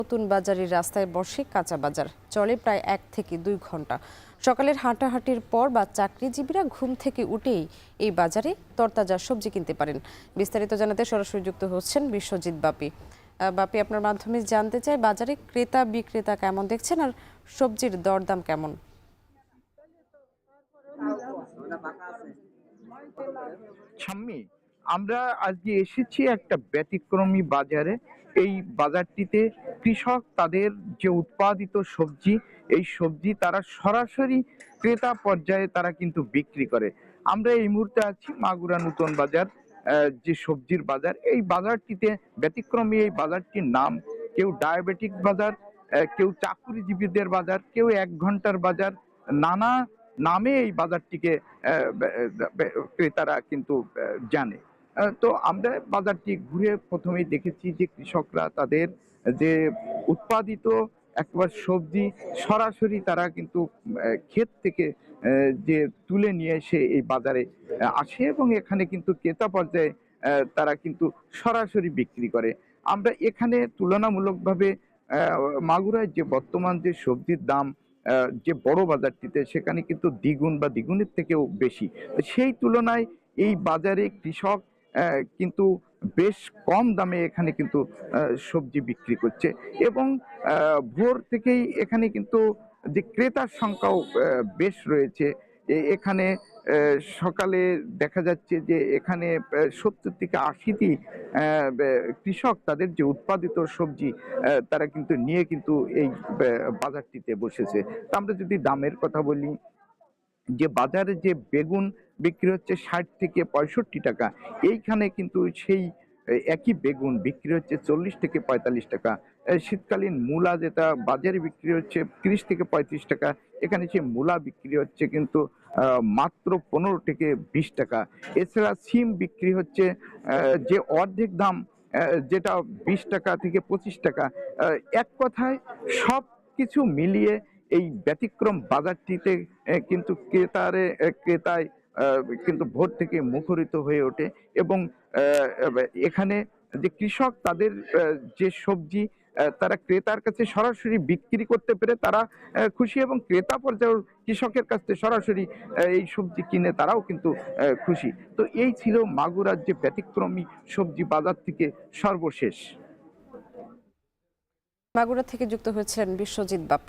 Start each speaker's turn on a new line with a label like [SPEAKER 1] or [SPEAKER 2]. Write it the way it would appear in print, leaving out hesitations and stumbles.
[SPEAKER 1] নতুন বাজারের রাস্তায় বসে কাঁচা বাজার চলে প্রায় 1 থেকে 2 ঘন্টা। সকালের হাঁটাহাঁটির পর বা চাকরিজীবীরা ঘুম থেকে উঠেই এই বাজারে তরতাজা সবজি কিনতে পারেন। বিস্তারিত জানাতে সরাসরি যুক্ত হচ্ছেন বিশ্বজিৎ বাপি। বাপি, আপনার মাধ্যমে জানতে চাই বাজারে ক্রেতা বিক্রেতা কেমন দেখছেন আর সবজির দরদাম কেমন?
[SPEAKER 2] ছাম্মি, আমরা আজকে এসেছি একটা ব্যতিক্রমী বাজারে। এই বাজারটিতে কৃষক তাদের যে উৎপাদিত সবজি, এই সবজি তারা সরাসরি ক্রেতা পর্যায়ে তারা কিন্তু বিক্রি করে। আমরা এই মুহূর্তে আছি মাগুরা নতুন বাজার, যে সবজির বাজার। এই বাজারটিতে ব্যতিক্রমী এই বাজারটির নাম কেউ ডায়াবেটিক বাজার, কেউ চাকুরিজীবীদের বাজার, কেউ 1 ঘন্টার বাজার। নানা নামে এই বাজারটিকে ক্রেতারা কিন্তু জানে। তো আমরা বাজারটি ঘুরে প্রথমেই দেখেছি যে কৃষকরা তাদের যে উৎপাদিত একবার সবজি সরাসরি তারা কিন্তু ক্ষেত থেকে যে তুলে নিয়ে এসে এই বাজারে আসে এবং এখানে কিন্তু ক্রেতা পর্যায়ে তারা কিন্তু সরাসরি বিক্রি করে। আমরা এখানে তুলনামূলকভাবে মাগুরায় যে বর্তমান যে সবজির দাম, যে বড় বাজারটিতে সেখানে কিন্তু দ্বিগুণ বা দ্বিগুণের থেকেও বেশি। সেই তুলনায় এই বাজারে কৃষক কিন্তু বেশ কম দামে এখানে কিন্তু সবজি বিক্রি করছে এবং ভোর থেকেই এখানে কিন্তু যে ক্রেতার সংখ্যাও বেশ রয়েছে। এখানে সকালে দেখা যাচ্ছে যে এখানে 70 থেকে 80টি কৃষক তাদের যে উৎপাদিত সবজি তারা কিন্তু নিয়ে কিন্তু এই বাজারটিতে বসেছে। তা আমরা যদি দামের কথা বলি, যে বাজারে যে বেগুন বিক্রি হচ্ছে 60 থেকে 65 টাকা, এইখানে কিন্তু সেই একই বেগুন বিক্রি হচ্ছে 40 থেকে 45 টাকা। শীতকালীন মূলা যেটা বাজারে বিক্রি হচ্ছে 30 থেকে 35 টাকা, এখানে সেই মূলা বিক্রি হচ্ছে কিন্তু মাত্র 15 থেকে 20 টাকা। এছাড়া সিম বিক্রি হচ্ছে যে অর্ধেক দাম, যেটা 20 টাকা থেকে 25 টাকা। এক কথায় সব কিছু মিলিয়ে এই ব্যতিক্রম বাজারটিতে কিন্তু ক্রেতায় কিন্তু ভোর থেকে মুখরিত হয়ে ওঠে এবং এখানে যে কৃষক তাদের যে সবজি তারা ক্রেতার কাছে সরাসরি বিক্রি করতে পেরে তারা খুশি এবং ক্রেতা পর্যায়েও কৃষকের কাছ থেকে সরাসরি এই সবজি কিনে তারাও কিন্তু খুশি। তো এই ছিল মাগুরার যে ব্যতিক্রমী সবজি বাজার থেকে সর্বশেষ।
[SPEAKER 1] মাগুরা থেকে যুক্ত হয়েছেন বিশ্বজিৎ বাপি।